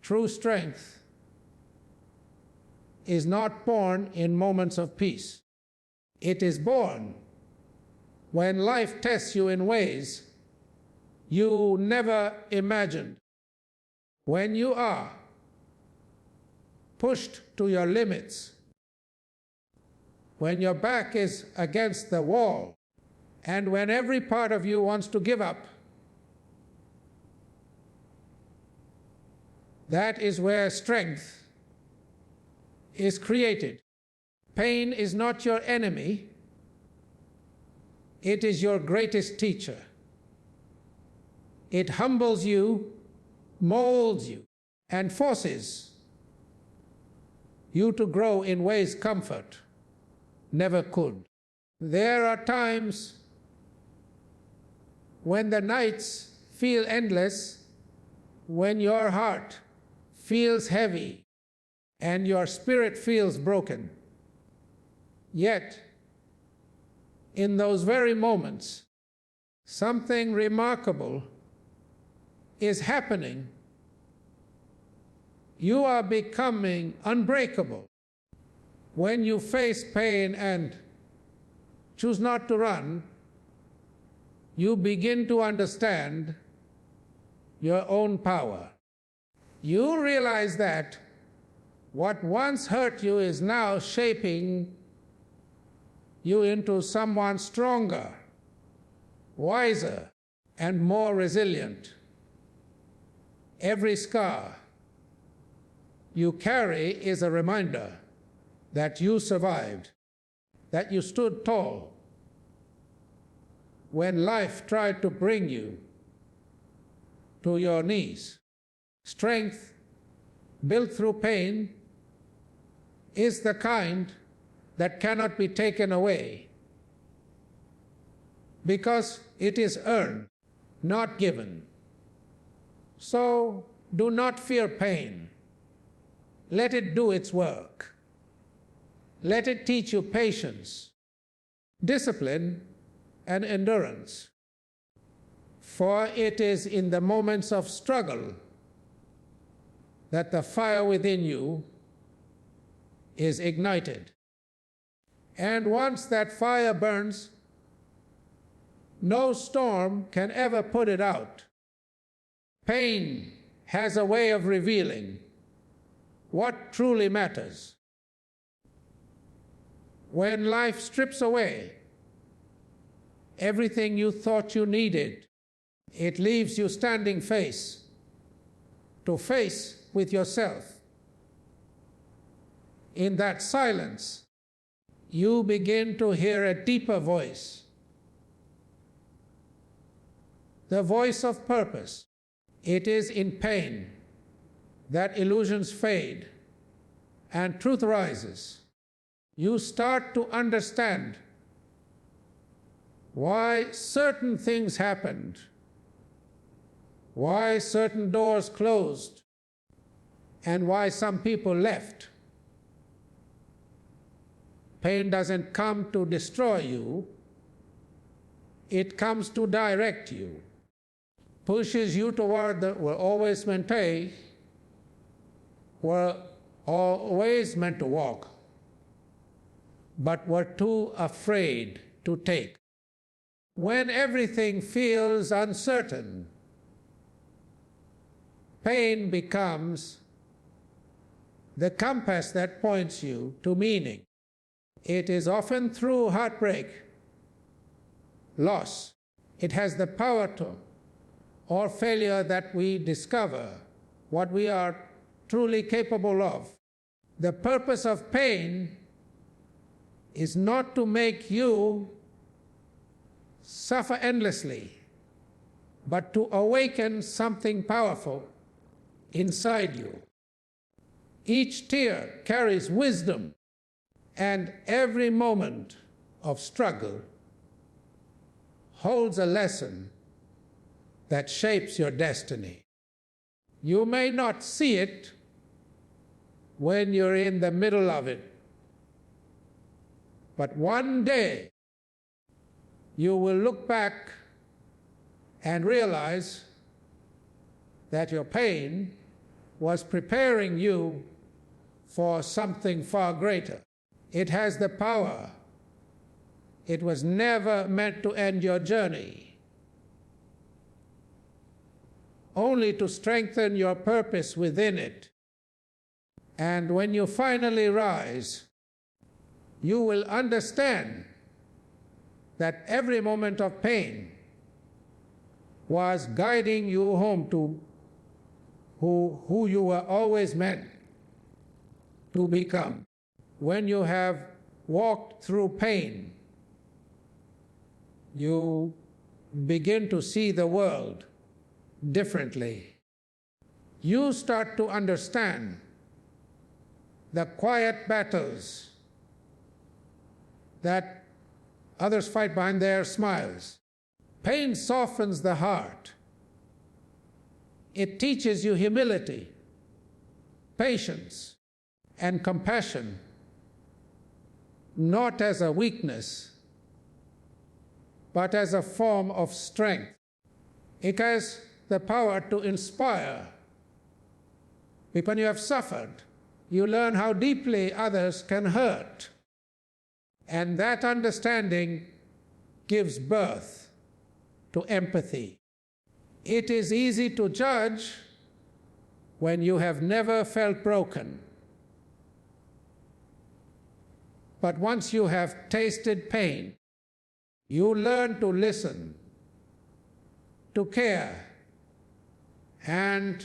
True strength is not born in moments of peace. It is born when life tests you in ways you never imagined. When you are pushed to your limits, when your back is against the wall, and when every part of you wants to give up, that is where strength is created. Pain is not your enemy. It is your greatest teacher. It humbles you, molds you, and forces you to grow in ways comfort never could. There are times when the nights feel endless, when your heart feels heavy and your spirit feels broken. Yet, in those very moments, something remarkable is happening. You are becoming unbreakable. When you face pain and choose not to run, you begin to understand your own power. You realize that what once hurt you is now shaping you into someone stronger, wiser, and more resilient. Every scar you carry is a reminder that you survived, that you stood tall when life tried to bring you to your knees. Strength built through pain is the kind that cannot be taken away, because it is earned, not given. So do not fear pain. Let it do its work. Let it teach you patience, discipline, and endurance. For it is in the moments of struggle that the fire within you is ignited. And once that fire burns, no storm can ever put it out. Pain has a way of revealing what truly matters. When life strips away everything you thought you needed, it leaves you standing face to face with yourself. In that silence, you begin to hear a deeper voice, the voice of purpose. It is in pain that illusions fade and truth rises. You start to understand why certain things happened, why certain doors closed, and why some people left. Pain doesn't come to destroy you. It comes to direct you, pushes you toward the we're always meant to, we're always meant to walk, but we're too afraid to take. When everything feels uncertain, pain becomes the compass that points you to meaning. It is often through heartbreak, loss. It has the power to, or failure, that we discover what we are truly capable of. The purpose of pain is not to make you suffer endlessly, but to awaken something powerful inside you. Each tear carries wisdom, and every moment of struggle holds a lesson that shapes your destiny. You may not see it when you're in the middle of it, but one day you will look back and realize that your pain was preparing you for something far greater. It has the power. It was never meant to end your journey, only to strengthen your purpose within it. And when you finally rise, you will understand that every moment of pain was guiding you home to who you were always meant to become. When you have walked through pain, you begin to see the world differently. You start to understand the quiet battles that others fight behind their smiles. Pain softens the heart. It teaches you humility, patience, and compassion, not as a weakness, but as a form of strength. It has the power to inspire. When you have suffered, you learn how deeply others can hurt. And that understanding gives birth to empathy. It is easy to judge when you have never felt broken. But once you have tasted pain, you learn to listen, to care, and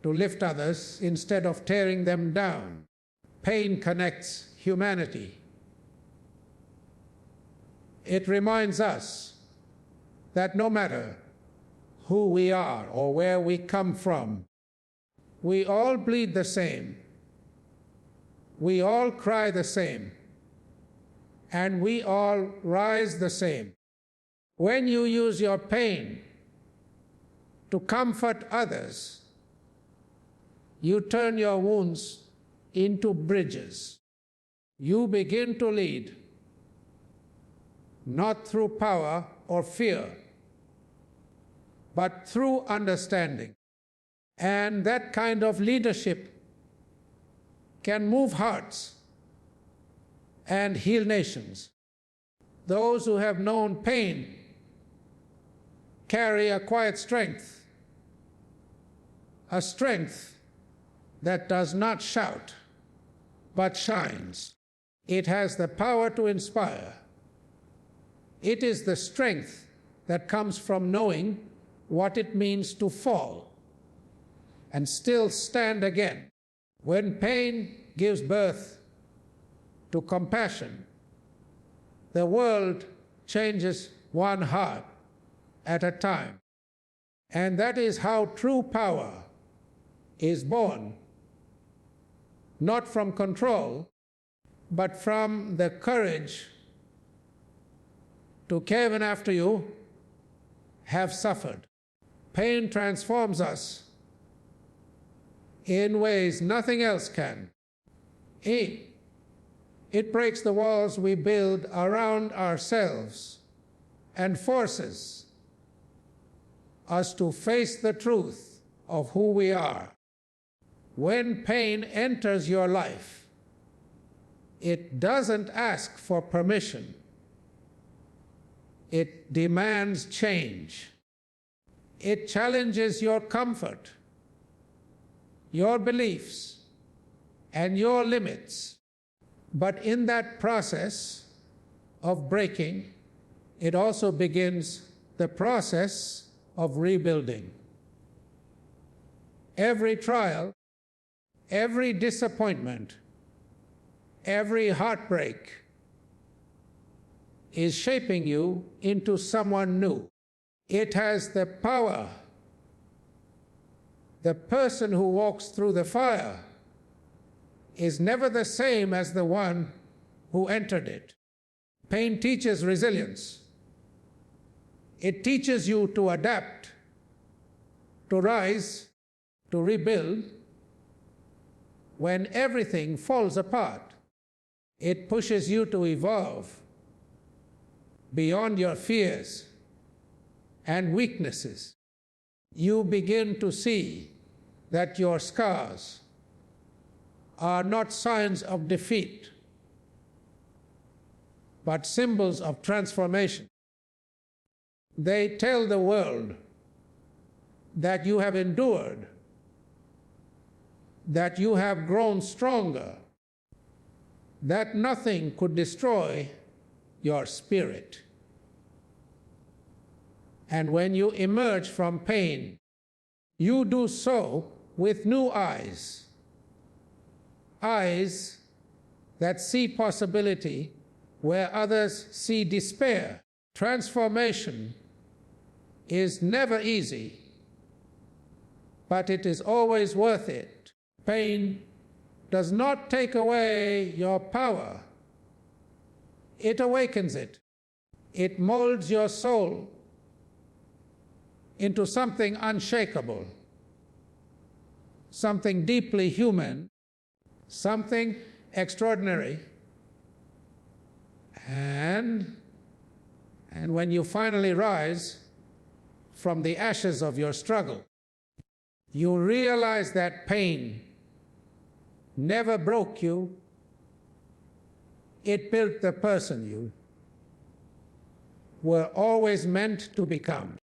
to lift others instead of tearing them down. Pain connects humanity. It reminds us that no matter who we are or where we come from, we all bleed the same, we all cry the same, and we all rise the same. When you use your pain to comfort others, you turn your wounds into bridges. You begin to lead, not through power or fear, but through understanding. And that kind of leadership can move hearts and heal nations. Those who have known pain carry a quiet strength, a strength that does not shout, but shines. It has the power to inspire. It is the strength that comes from knowing what it means to fall and still stand again. When pain gives birth to compassion, the world changes one heart at a time. And that is how true power is born, not from control, but from the courage to care when after you have suffered. Pain transforms us in ways nothing else can. It breaks the walls we build around ourselves and forces us to face the truth of who we are. When pain enters your life, it doesn't ask for permission. It demands change. It challenges your comfort, your beliefs, and your limits. But in that process of breaking, it also begins the process of rebuilding. Every trial, every disappointment, every heartbreak is shaping you into someone new. It has the power. The person who walks through the fire is never the same as the one who entered it. Pain teaches resilience. It teaches you to adapt, to rise, to rebuild. When everything falls apart, it pushes you to evolve beyond your fears and weaknesses. You begin to see that your scars are not signs of defeat, but symbols of transformation. They tell the world that you have endured, that you have grown stronger, that nothing could destroy your spirit. And when you emerge from pain, you do so with new eyes, eyes that see possibility where others see despair. Transformation is never easy, but it is always worth it. Pain does not take away your power. It awakens it. It molds your soul into something unshakable, something deeply human, something extraordinary. And when you finally rise from the ashes of your struggle, you realize that pain never broke you. It built the person you were always meant to become.